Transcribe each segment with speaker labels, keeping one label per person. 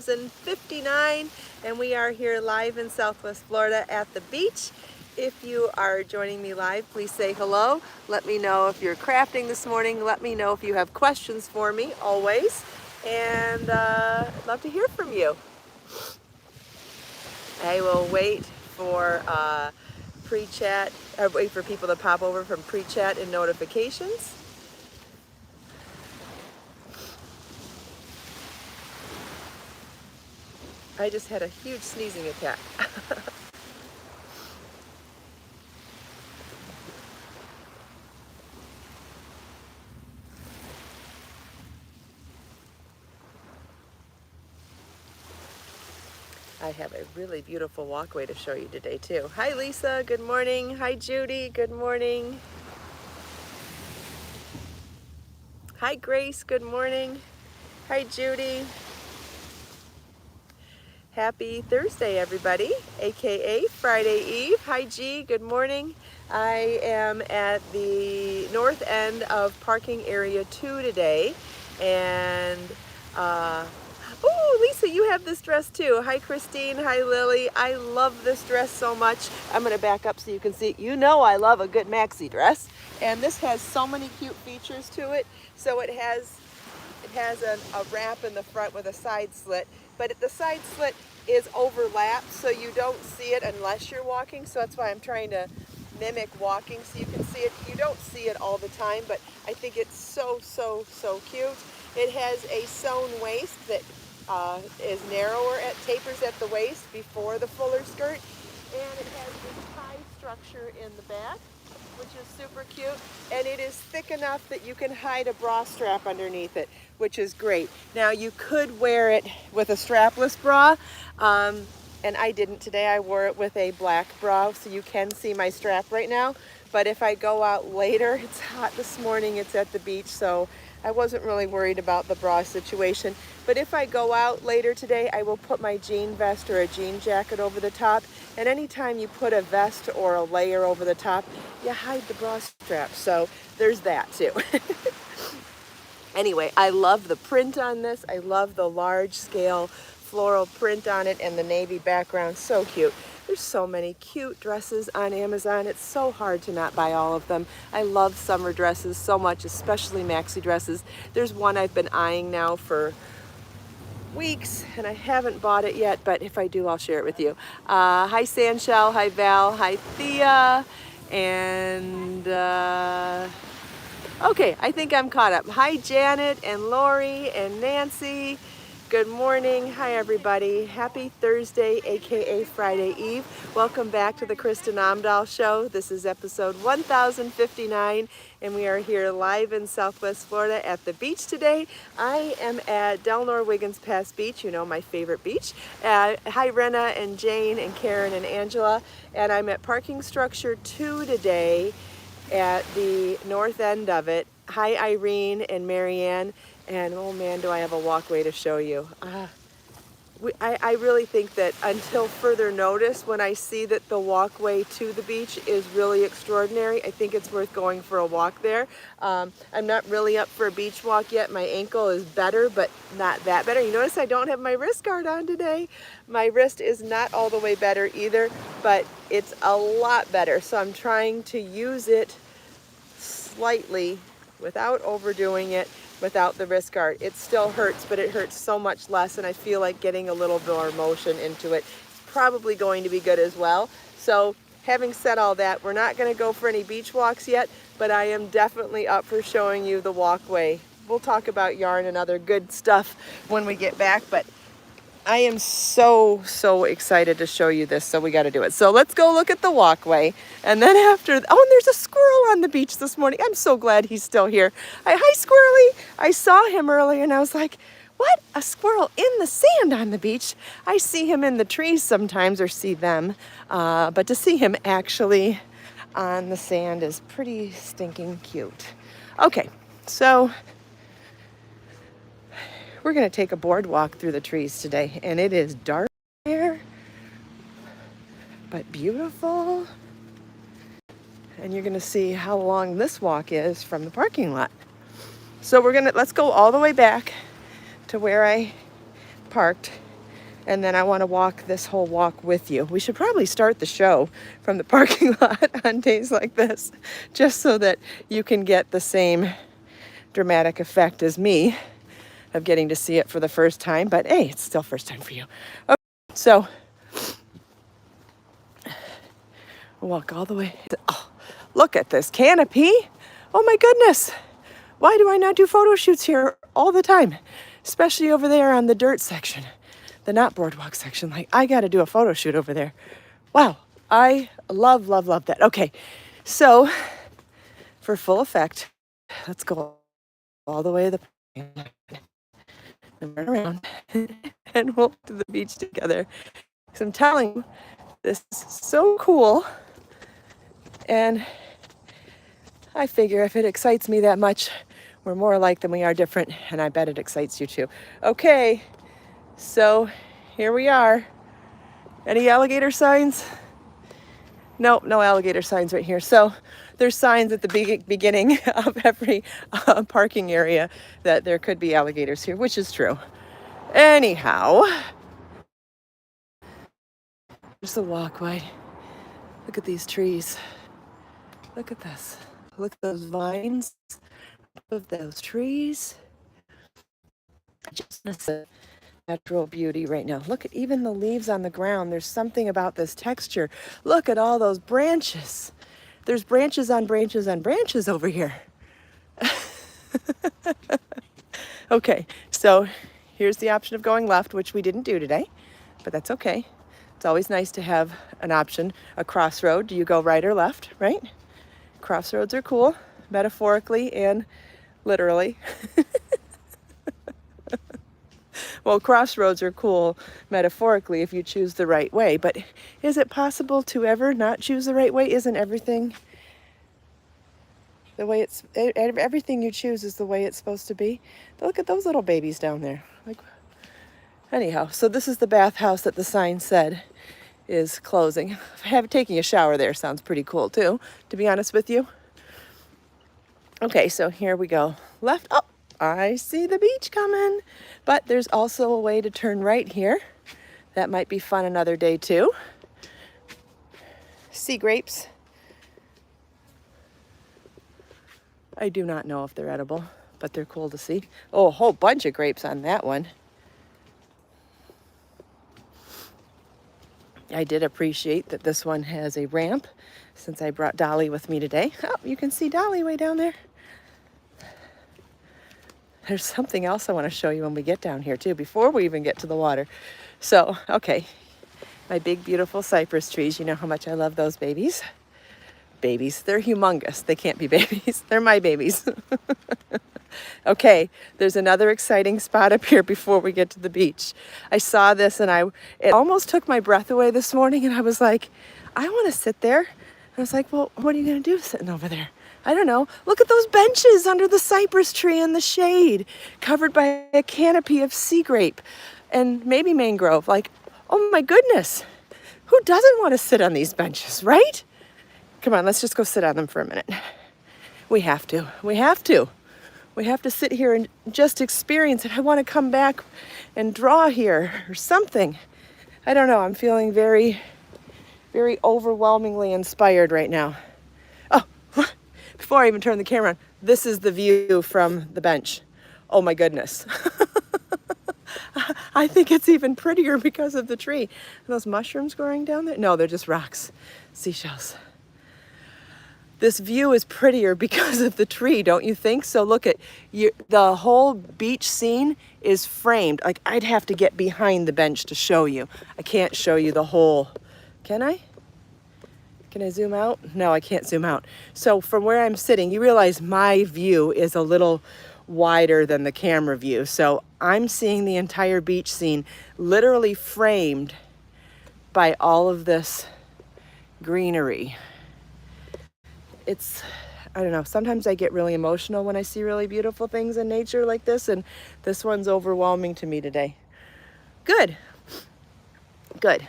Speaker 1: 1059, and we are here live in Southwest Florida at the beach. If you are joining me live, please say hello. Let me know if you're crafting this morning. Let me know if you have questions for me, always. And I'd love to hear from you. I will wait for pre-chat, wait for people to pop over from pre-chat and notifications. I just had a huge sneezing attack. I have a really beautiful walkway to show you today too. Hi Lisa, good morning. Hi Judy, good morning. Hi Grace, good morning. Hi Judy. Happy Thursday everybody, aka Friday Eve. Hi G, good morning. I am at the north end of parking area 2 today, and oh, Lisa, you have this dress too. Hi, Christine. Hi, Lily. I love this dress so much. I'm going to back up so you can see. You know I love a good maxi dress. And this has so many cute features to it. So it has a wrap in the front with a side slit. But the side slit is overlapped, so you don't see it unless you're walking. So that's why I'm trying to mimic walking so you can see it. You don't see it all the time, but I think it's so, so, so cute. It has a sewn waist that is narrower, tapers at the waist before the fuller skirt, and it has this tie structure in the back, which is super cute, and it is thick enough that you can hide a bra strap underneath it, which is great. Now you could wear it with a strapless bra, and I didn't today. I wore it with a black bra, so you can see my strap right now. But if I go out later, it's hot this morning, it's at the beach, so I wasn't really worried about the bra situation. But if I go out later today, I will put my jean vest or a jean jacket over the top. And anytime you put a vest or a layer over the top, you hide the bra strap. So there's that too. Anyway, I love the print on this. I love the large scale floral print on it and the navy background. So cute. There's so many cute dresses on Amazon. It's so hard to not buy all of them. I love summer dresses so much, especially maxi dresses. There's one I've been eyeing now for weeks and I haven't bought it yet, but if I do, I'll share it with you. Hi Sandshell, hi Val, hi Thea, and okay, I think I'm caught up. Hi Janet and Lori and Nancy. Good morning. Hi everybody. Happy Thursday, aka Friday Eve. Welcome back to the Kristin Omdahl Show. This is episode 1059 and we are here live in Southwest Florida at the beach today. I am at Delnor Wiggins Pass Beach, you know, my favorite beach. Hi Renna and Jane and Karen and Angela. And I'm at parking structure 2 today at the north end of it. Hi Irene and Marianne. And oh man, do I have a walkway to show you. I really think that until further notice, when I see that the walkway to the beach is really extraordinary, I think it's worth going for a walk there. I'm not really up for a beach walk yet. My ankle is better, but not that better. You notice I don't have my wrist guard on today. My wrist is not all the way better either, but it's a lot better. So I'm trying to use it slightly without overdoing it, without the wrist guard. It still hurts, but it hurts so much less, and I feel like getting a little more motion into it is probably going to be good as well. So having said all that, we're not going to go for any beach walks yet, but I am definitely up for showing you the walkway. We'll talk about yarn and other good stuff when we get back, but I am so excited to show you this, so we got to do it. So let's go look at the walkway, and then after, oh, and there's a squirrel on the beach this morning. I'm so glad he's still here. Hi, Squirrely. I saw him earlier, and I was like, what? A squirrel in the sand on the beach? I see him in the trees sometimes, or see them, but to see him actually on the sand is pretty stinking cute. Okay, so we're going to take a boardwalk through the trees today, and it is dark here, but beautiful. And you're going to see how long this walk is from the parking lot. So let's go all the way back to where I parked and then I want to walk this whole walk with you. We should probably start the show from the parking lot on days like this, just so that you can get the same dramatic effect as me of getting to see it for the first time. But hey, it's still first time for you. Okay, so we'll walk all the way. Oh, look at this canopy. Oh my goodness. Why do I not do photo shoots here all the time? Especially over there on the dirt section, the not boardwalk section. Like, I got to do a photo shoot over there. Wow. I love, love, love that. Okay. So for full effect, let's go all the way to the and run around and walk to the beach together. So I'm telling you, this is so cool. And I figure if it excites me that much, we're more alike than we are different, and I bet it excites you too. Okay, so here we are. Any alligator signs? No, no alligator signs right here. So there's signs at the beginning of every parking area that there could be alligators here, which is true. Anyhow, there's the walkway. Look at these trees. Look at this. Look at those vines of those trees. Just a natural beauty right now. Look at even the leaves on the ground. There's something about this texture. Look at all those branches. There's branches on branches on branches over here. Okay, so here's the option of going left, which we didn't do today, but that's okay. It's always nice to have an option, a crossroad. Do you go right or left, right? Crossroads are cool, metaphorically and literally. Well, crossroads are cool metaphorically if you choose the right way, but is it possible to ever not choose the right way? Isn't everything the way everything you choose is the way it's supposed to be? Look at those little babies down there. Like, anyhow, so this is the bathhouse that the sign said is closing. Taking a shower there sounds pretty cool too, to be honest with you. Okay, so here we go. Left. Oh, I see the beach coming. But there's also a way to turn right here. That might be fun another day too. Sea grapes. I do not know if they're edible, but they're cool to see. Oh, a whole bunch of grapes on that one. I did appreciate that this one has a ramp since I brought Dolly with me today. Oh, you can see Dolly way down there. There's something else I want to show you when we get down here too, before we even get to the water. So, okay, my big, beautiful cypress trees. You know how much I love those babies. Babies, they're humongous. They can't be babies. They're my babies. Okay, there's another exciting spot up here before we get to the beach. I saw this and it almost took my breath away this morning, and I was like, I want to sit there. I was like, well, what are you going to do sitting over there? I don't know. Look at those benches under the cypress tree in the shade, covered by a canopy of sea grape and maybe mangrove. Like, oh my goodness, who doesn't want to sit on these benches, right? Come on, let's just go sit on them for a minute. We have to. We have to. We have to sit here and just experience it. I want to come back and draw here or something. I don't know. I'm feeling very, very overwhelmingly inspired right now. Oh, before I even turn the camera on, this is the view from the bench. Oh my goodness. I think it's even prettier because of the tree. Are those mushrooms growing down there? No, they're just rocks, seashells. This view is prettier because of the tree, don't you think? So look at the whole beach scene is framed. Like, I'd have to get behind the bench to show you. I can't show you the whole, can I? Can I zoom out? No, I can't zoom out. So from where I'm sitting, you realize my view is a little wider than the camera view. So I'm seeing the entire beach scene literally framed by all of this greenery. I don't know, sometimes I get really emotional when I see really beautiful things in nature like this, and this one's overwhelming to me today. Good. Good.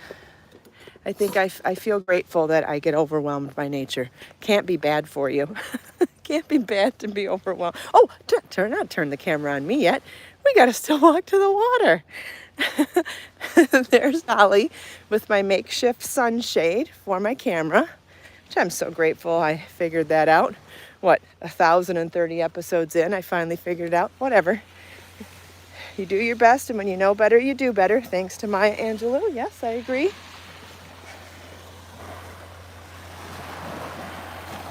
Speaker 1: I think I feel grateful that I get overwhelmed by nature. Can't be bad for you. Can't be bad to be overwhelmed. Oh, turn the camera on me yet. We got to still walk to the water. there's Holly with my makeshift sunshade for my camera, which I'm so grateful I figured that out. What, 1,030 episodes in, I finally figured it out. Whatever. You do your best, and when you know better, you do better. Thanks to Maya Angelou. Yes, I agree.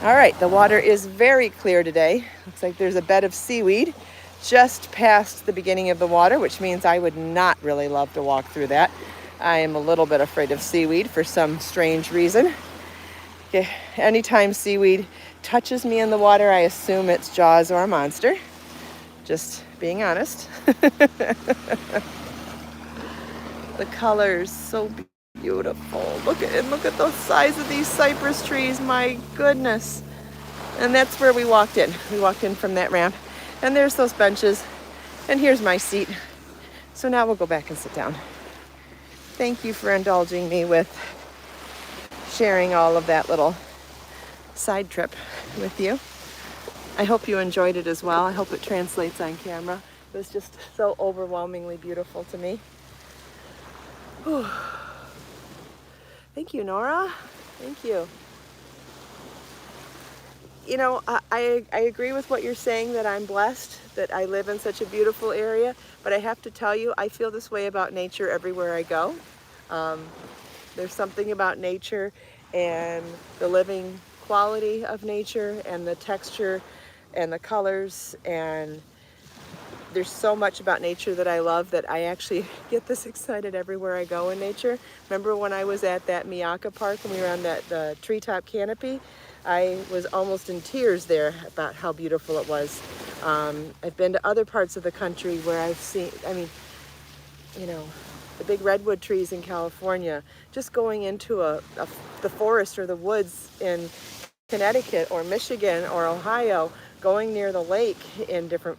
Speaker 1: All right, the water is very clear today. Looks like there's a bed of seaweed just past the beginning of the water, which means I would not really love to walk through that. I am a little bit afraid of seaweed for some strange reason. Anytime seaweed touches me in the water, I assume it's Jaws or a monster. Just being honest. The colors, so beautiful. Look at the size of these cypress trees, my goodness. And that's where we walked in. We walked in from that ramp. And there's those benches. And here's my seat. So now we'll go back and sit down. Thank you for indulging me with sharing all of that little side trip with you. I hope you enjoyed it as well. I hope it translates on camera. It was just so overwhelmingly beautiful to me. Whew. Thank you, Nora. Thank you. You know, I agree with what you're saying, that I'm blessed, that I live in such a beautiful area, but I have to tell you, I feel this way about nature everywhere I go. There's something about nature and the living quality of nature and the texture and the colors, and there's so much about nature that I love that I actually get this excited everywhere I go in nature. Remember when I was at that Miyaka Park and we were on the treetop canopy? I was almost in tears there about how beautiful it was. I've been to other parts of the country where I've seen, I mean, you know, the big redwood trees in California, just going into the forest or the woods in Connecticut or Michigan or Ohio, going near the lake in different...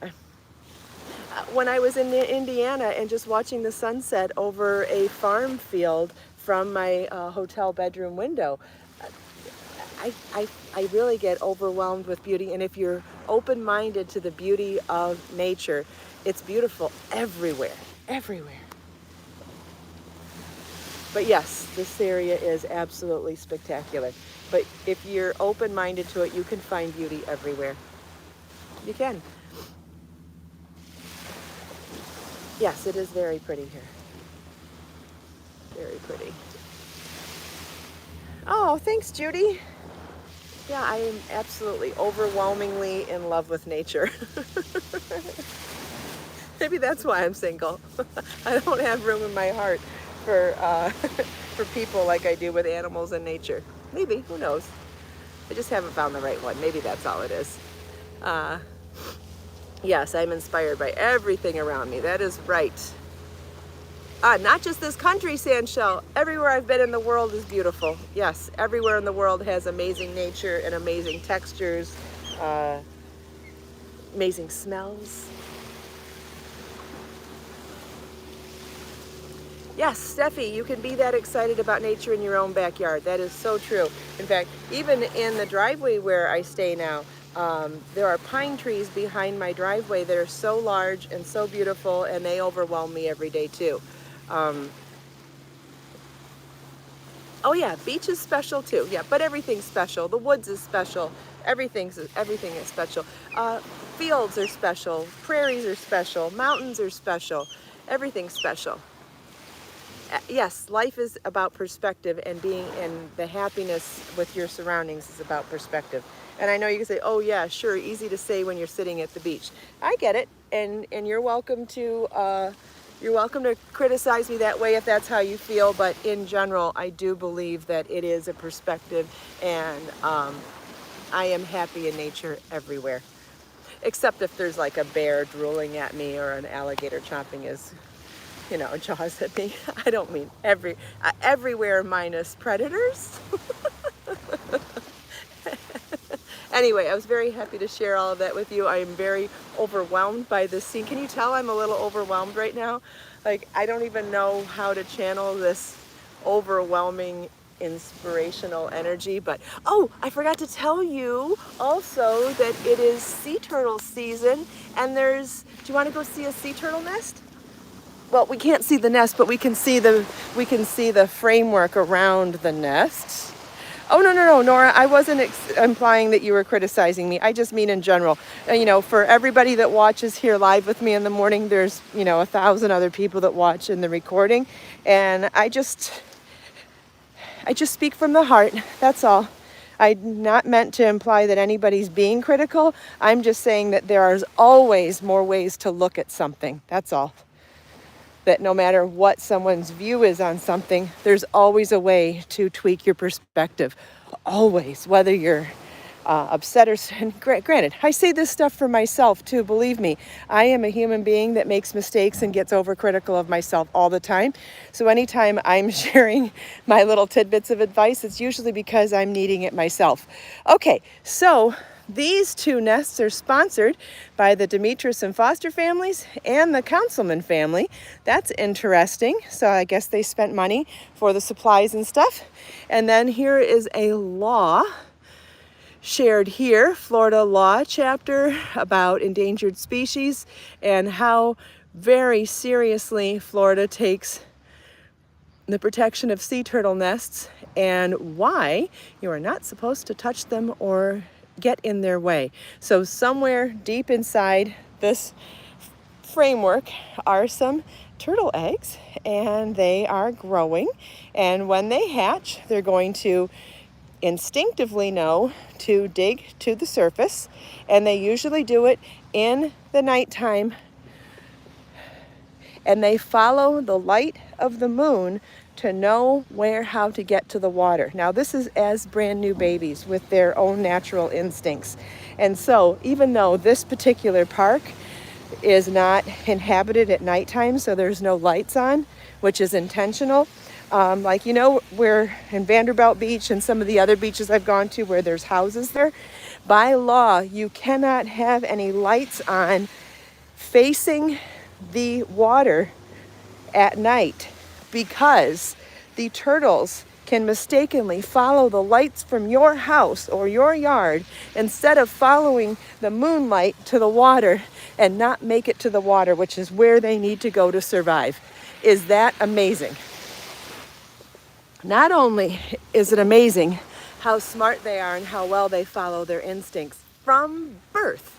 Speaker 1: When I was in Indiana and just watching the sunset over a farm field from my hotel bedroom window, I really get overwhelmed with beauty. And if you're open-minded to the beauty of nature, it's beautiful everywhere, everywhere. But yes, this area is absolutely spectacular. But if you're open-minded to it, you can find beauty everywhere. You can. Yes, it is very pretty here. Very pretty. Oh, thanks, Judy. Yeah, I am absolutely overwhelmingly in love with nature. Maybe that's why I'm single. I don't have room in my heart for for people like I do with animals and nature. Maybe, who knows? I just haven't found the right one. Maybe that's all it is. Yes, I'm inspired by everything around me. That is right. Not just this country, Sandshell. Everywhere I've been in the world is beautiful. Yes, everywhere in the world has amazing nature and amazing textures, amazing smells. Yes, Steffi, you can be that excited about nature in your own backyard. That is so true. In fact, even in the driveway where I stay now, there are pine trees behind my driveway that are so large and so beautiful, and they overwhelm me every day too. Oh yeah, beach is special too. Yeah, but everything's special. The woods is special. Everything is special. Fields are special. Prairies are special. Mountains are special. Everything's special. Yes, life is about perspective, and being in the happiness with your surroundings is about perspective. And I know you can say, oh yeah, sure, easy to say when you're sitting at the beach. I get it, and you're welcome to criticize me that way if that's how you feel, but in general, I do believe that it is a perspective, and I am happy in nature everywhere. Except if there's like a bear drooling at me or an alligator chomping his jaws at me. I don't mean everywhere minus predators. Anyway, I was very happy to share all of that with you. I am very overwhelmed by this scene. Can you tell I'm a little overwhelmed right now? Like, I don't even know how to channel this overwhelming inspirational energy, but oh, I forgot to tell you also that it is sea turtle season, and do you want to go see a sea turtle nest? well, we can't see the nest, but we can see the framework around the nest. Oh, no, Nora, I wasn't implying that you were criticizing me. I just mean in general. For everybody that watches here live with me in the morning, there's, 1,000 other people that watch in the recording. And I just speak from the heart. That's all. I'm not meant to imply that anybody's being critical. I'm just saying that there are always more ways to look at something. That's all. That no matter what someone's view is on something, there's always a way to tweak your perspective. Always, whether you're upset or... And granted, I say this stuff for myself too, believe me. I am a human being that makes mistakes and gets overcritical of myself all the time. So anytime I'm sharing my little tidbits of advice, it's usually because I'm needing it myself. Okay, so these two nests are sponsored by the Demetrius and Foster families and the Councilman family. That's interesting. So I guess they spent money for the supplies and stuff. And then here is a law shared here, Florida law chapter about endangered species and how very seriously Florida takes the protection of sea turtle nests and why you are not supposed to touch them or get in their way. So somewhere deep inside this framework are some turtle eggs, and they are growing, and when they hatch, they're going to instinctively know to dig to the surface, and they usually do it in the nighttime, and they follow the light of the moon to know how to get to the water. Now this is as brand new babies with their own natural instincts. And so even though this particular park is not inhabited at nighttime, so there's no lights on, which is intentional, we're in Vanderbilt Beach and some of the other beaches I've gone to where there's houses there, by law you cannot have any lights on facing the water at night, because the turtles can mistakenly follow the lights from your house or your yard instead of following the moonlight to the water and not make it to the water, which is where they need to go to survive. Is that amazing? Not only is it amazing how smart they are and how well they follow their instincts from birth,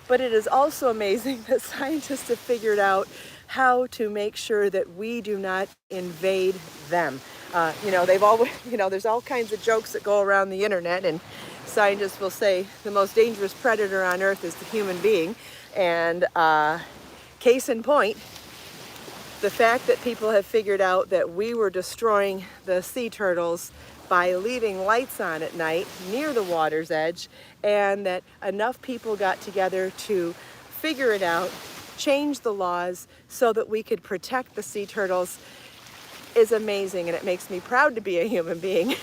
Speaker 1: but it is also amazing that scientists have figured out how to make sure that we do not invade them. They've always, there's all kinds of jokes that go around the internet, and scientists will say the most dangerous predator on earth is the human being. And case in point, the fact that people have figured out that we were destroying the sea turtles by leaving lights on at night near the water's edge, and that enough people got together to figure it out, change the laws so that we could protect the sea turtles, is amazing, and it makes me proud to be a human being.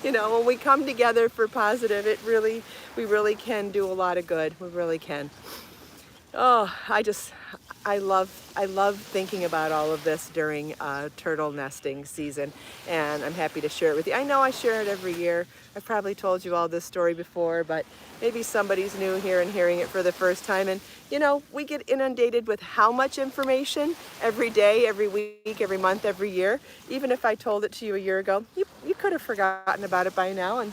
Speaker 1: When we come together for positive, we really can do a lot of good. We really can. Oh, I love thinking about all of this during turtle nesting season, and I'm happy to share it with you. I know I share it every year. I've probably told you all this story before, but maybe somebody's new here and hearing it for the first time. And we get inundated with how much information every day, every week, every month, every year. Even if I told it to you a year ago, you could have forgotten about it by now. And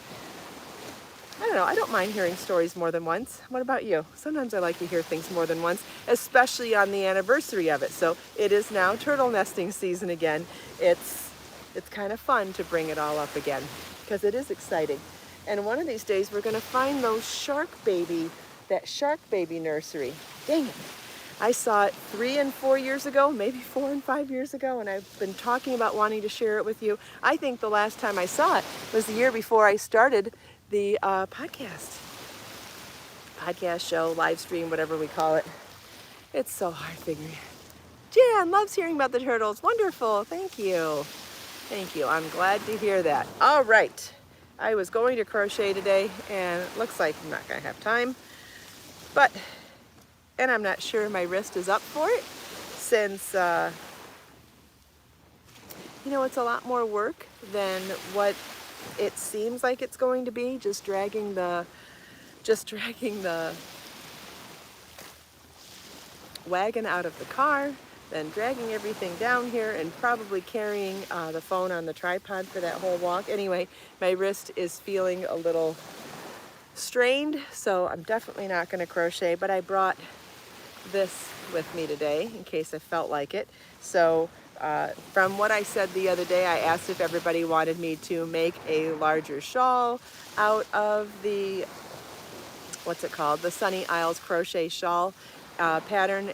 Speaker 1: I don't know, I don't mind hearing stories more than once. What about you? Sometimes I like to hear things more than once, especially on the anniversary of it. So it is now turtle nesting season again. It's kind of fun to bring it all up again because it is exciting. And one of these days we're going to find that shark baby nursery. Dang it. I saw it 3 and 4 years ago, maybe 4 and 5 years ago, and I've been talking about wanting to share it with you. I think the last time I saw it was the year before I started the podcast show, live stream, whatever we call it. It's so hard figuring. Jan loves hearing about the turtles. Wonderful. Thank you. I'm glad to hear that. All right. I was going to crochet today, and it looks like I'm not going to have time. And I'm not sure my wrist is up for it, since, it's a lot more work than what it seems like it's going to be, just dragging the wagon out of the car, then dragging everything down here, and probably carrying the phone on the tripod for that whole walk. Anyway, my wrist is feeling a little strained, so I'm definitely not going to crochet, but I brought this with me today in case I felt like it. So from what I said the other day, I asked if everybody wanted me to make a larger shawl out of the, what's it called, the Sunny Isles crochet shawl pattern,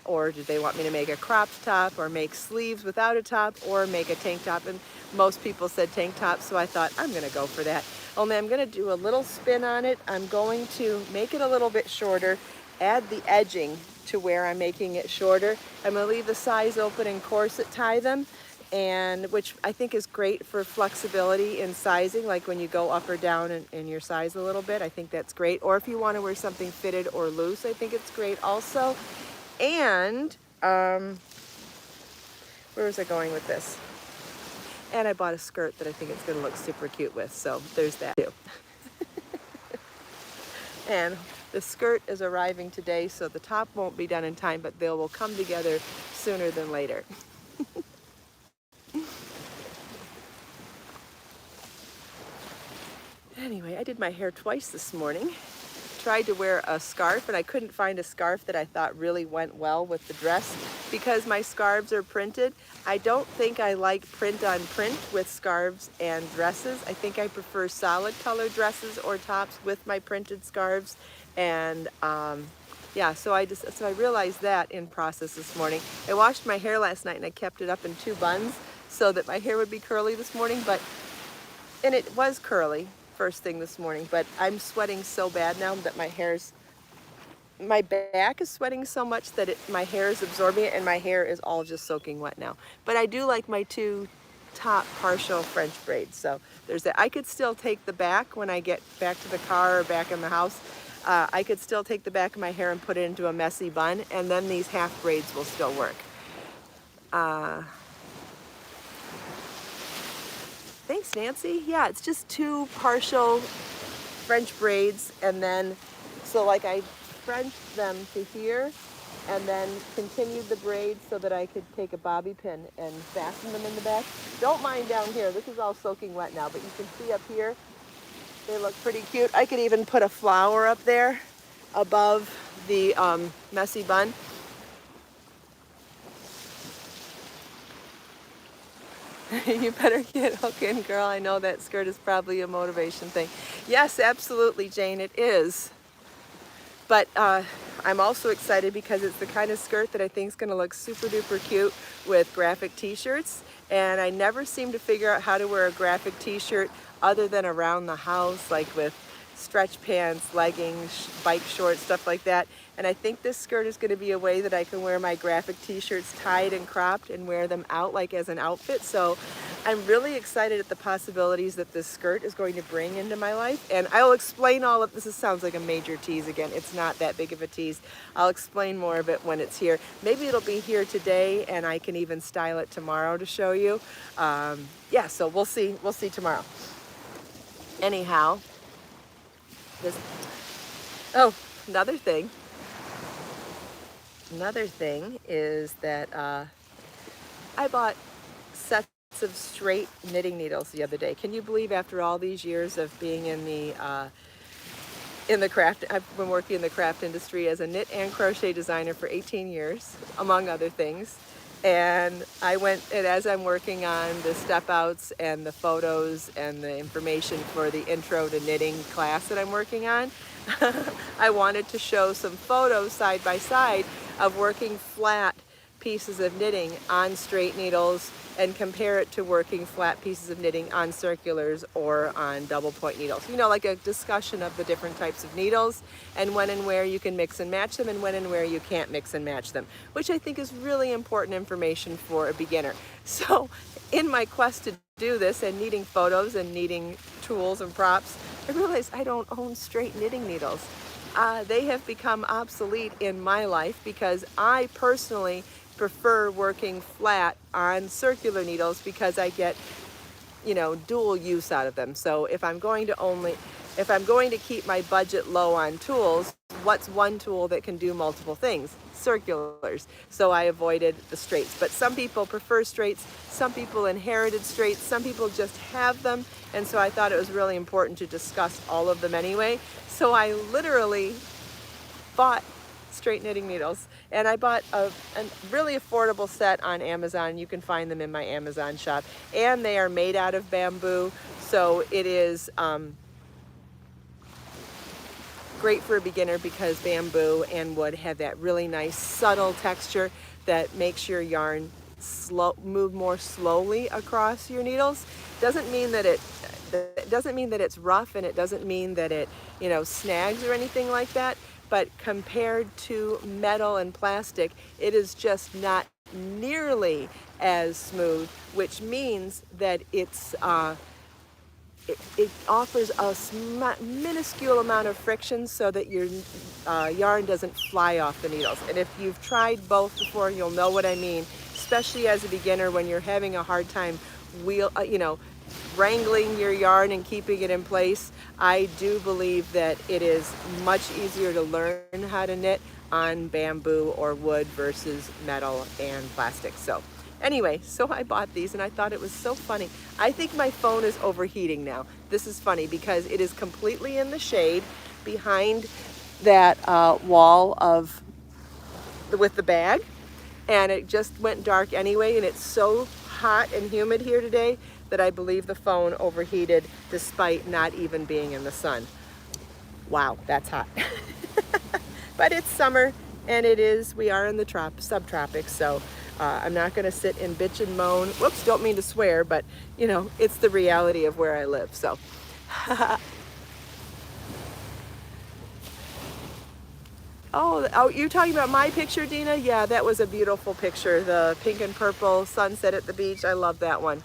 Speaker 1: or did they want me to make a cropped top, or make sleeves without a top, or make a tank top. And most people said tank top, so I thought I'm gonna go for that. Only I'm gonna do a little spin on it. I'm going to make it a little bit shorter, add the edging to where I'm making it shorter. I'm gonna leave the size open and corset tie them, and which I think is great for flexibility in sizing, like when you go up or down in your size a little bit. I think that's great. Or if you want to wear something fitted or loose, I think it's great also. And where was I going with this? And I bought a skirt that I think it's going to look super cute with, so there's that too. And the skirt is arriving today, so the top won't be done in time, but they will come together sooner than later. Anyway, I did my hair twice this morning. Tried to wear a scarf, and I couldn't find a scarf that I thought really went well with the dress because my scarves are printed. I don't think I like print on print with scarves and dresses. I think I prefer solid color dresses or tops with my printed scarves. And yeah, so I realized that in process this morning. I washed my hair last night and I kept it up in 2 buns so that my hair would be curly this morning, and it was curly first thing this morning, but I'm sweating so bad now that my back is sweating so much that my hair is absorbing it, and my hair is all just soaking wet now. But I do like my 2 top partial French braids, so there's that. I could still take the back when I get back to the car or back in the house. I could still take the back of my hair and put it into a messy bun, and then these half braids will still work. Thanks, Nancy. Yeah, it's just 2 partial French braids, and then, so like I Frenched them to here, and then continued the braids so that I could take a bobby pin and fasten them in the back. Don't mind down here. This is all soaking wet now, but you can see up here, they look pretty cute. I could even put a flower up there above the messy bun. You better get hooking, girl. I know that skirt is probably a motivation thing. Yes, absolutely, Jane, it is. But I'm also excited because it's the kind of skirt that I think is going to look super duper cute with graphic t-shirts. And I never seem to figure out how to wear a graphic t-shirt other than around the house, like with stretch pants, leggings, bike shorts, stuff like that. And I think this skirt is going to be a way that I can wear my graphic t-shirts tied and cropped and wear them out like as an outfit. So I'm really excited at the possibilities that this skirt is going to bring into my life. And I'll explain all of this. This sounds like a major tease again. It's not that big of a tease. I'll explain more of it when it's here. Maybe it'll be here today and I can even style it tomorrow to show you. Yeah, so we'll see. We'll see tomorrow. Anyhow, another thing is that I bought sets of straight knitting needles the other day. Can you believe after all these years of being in the craft, I've been working in the craft industry as a knit and crochet designer for 18 years, among other things. And as I'm working on the step outs and the photos and the information for the intro to knitting class that I'm working on, I wanted to show some photos side by side of working flat pieces of knitting on straight needles and compare it to working flat pieces of knitting on circulars or on double point needles. You know, like a discussion of the different types of needles and when and where you can mix and match them and when and where you can't mix and match them, which I think is really important information for a beginner. So in my quest to do this and needing photos and needing tools and props, I realized I don't own straight knitting needles. They have become obsolete in my life because I personally prefer working flat on circular needles because I get, you know, dual use out of them. So if I'm going to keep my budget low on tools, what's one tool that can do multiple things? circulars. So I avoided the straights. But some people prefer straights, some people inherited straights, some people just have them. And so I thought it was really important to discuss all of them anyway. So I literally bought straight knitting needles, and I bought a really affordable set on Amazon. You can find them in my Amazon shop, and they are made out of bamboo, so it is great for a beginner because bamboo and wood have that really nice subtle texture that makes your yarn move more slowly across your needles. Doesn't mean that it's rough, and it doesn't mean that it, you know, snags or anything like that. But compared to metal and plastic, it is just not nearly as smooth, which means that it offers a minuscule amount of friction so that your yarn doesn't fly off the needles. And if you've tried both before, you'll know what I mean, especially as a beginner when you're having a hard time wrangling your yarn and keeping it in place. I do believe that it is much easier to learn how to knit on bamboo or wood versus metal and plastic. So anyway, so I bought these and I thought it was so funny. I think my phone is overheating now. This is funny because it is completely in the shade behind that wall with the bag, and it just went dark anyway, and it's so hot and humid here today that I believe the phone overheated despite not even being in the sun. Wow, that's hot. But it's summer, and we are in the subtropics, so I'm not gonna sit and bitch and moan. Whoops, don't mean to swear, but you know, it's the reality of where I live, so. Oh, you're talking about my picture, Dina? Yeah, that was a beautiful picture. The pink and purple sunset at the beach. I love that one.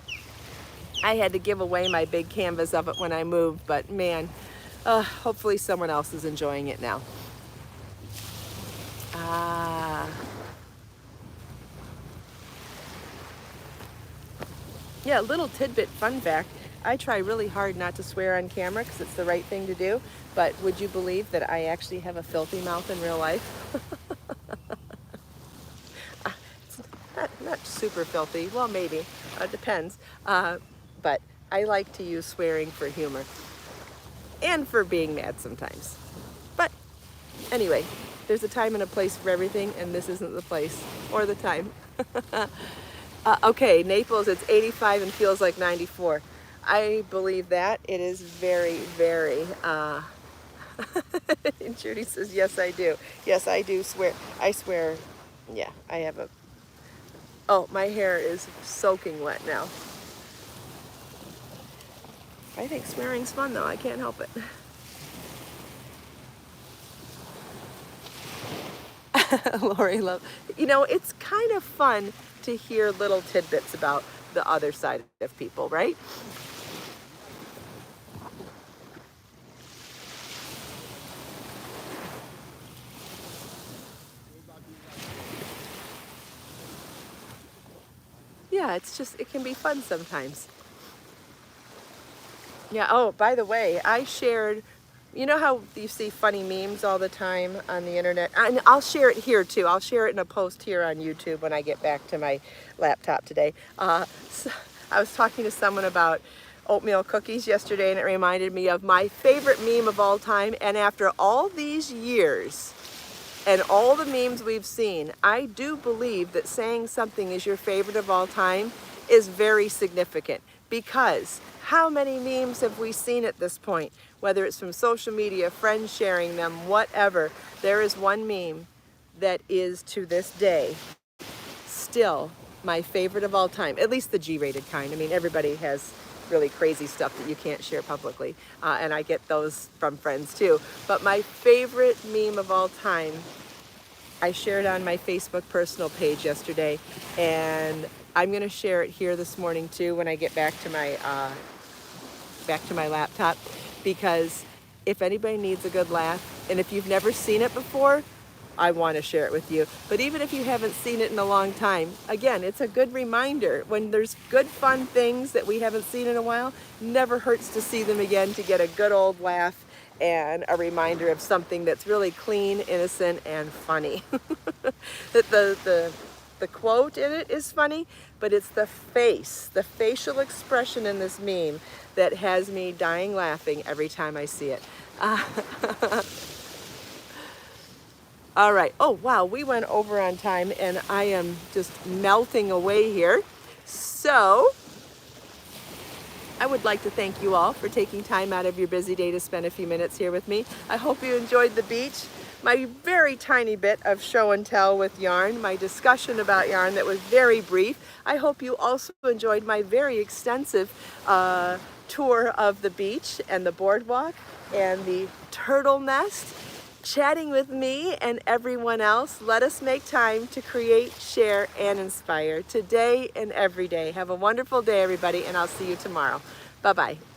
Speaker 1: I had to give away my big canvas of it when I moved, but man, hopefully someone else is enjoying it now. Yeah, little tidbit fun fact. I try really hard not to swear on camera because it's the right thing to do, but would you believe that I actually have a filthy mouth in real life? It's not super filthy, well maybe, it depends, but I like to use swearing for humor and for being mad sometimes. But anyway, there's a time and a place for everything, and this isn't the place or the time. Okay, Naples, it's 85 and feels like 94. I believe that. It is very, very, and Judy says, yes, I do. Yes, I do swear. I swear, yeah, I have oh, my hair is soaking wet now. I think swearing's fun though, I can't help it. Lori, you know, it's kind of fun to hear little tidbits about the other side of people, right? Yeah, it can be fun sometimes. Yeah, oh, by the way, I shared, you know how you see funny memes all the time on the internet? And I'll share it here too. I'll share it in a post here on YouTube when I get back to my laptop today. So I was talking to someone about oatmeal cookies yesterday, and it reminded me of my favorite meme of all time. And after all these years and all the memes we've seen, I do believe that saying something is your favorite of all time is very significant, because how many memes have we seen at this point? Whether it's from social media, friends sharing them, whatever. There is one meme that is, to this day, still my favorite of all time, at least the G-rated kind. I mean, everybody has really crazy stuff that you can't share publicly, and I get those from friends too. But my favorite meme of all time, I shared on my Facebook personal page yesterday, and I'm gonna share it here this morning too when I get back to my laptop, because if anybody needs a good laugh, and if you've never seen it before, I want to share it with you. But even if you haven't seen it in a long time, again, it's a good reminder. When there's good fun things that we haven't seen in a while, never hurts to see them again, to get a good old laugh and a reminder of something that's really clean, innocent, and funny. The quote in it is funny, but it's the facial expression in this meme that has me dying laughing every time I see it. All right. Oh, wow. We went over on time and I am just melting away here. So I would like to thank you all for taking time out of your busy day to spend a few minutes here with me. I hope you enjoyed the beach, my very tiny bit of show and tell with yarn, my discussion about yarn that was very brief. I hope you also enjoyed my very extensive tour of the beach and the boardwalk and the turtle nest, chatting with me and everyone else. Let us make time to create, share, and inspire today and every day. Have a wonderful day, everybody, and I'll see you tomorrow. Bye-bye.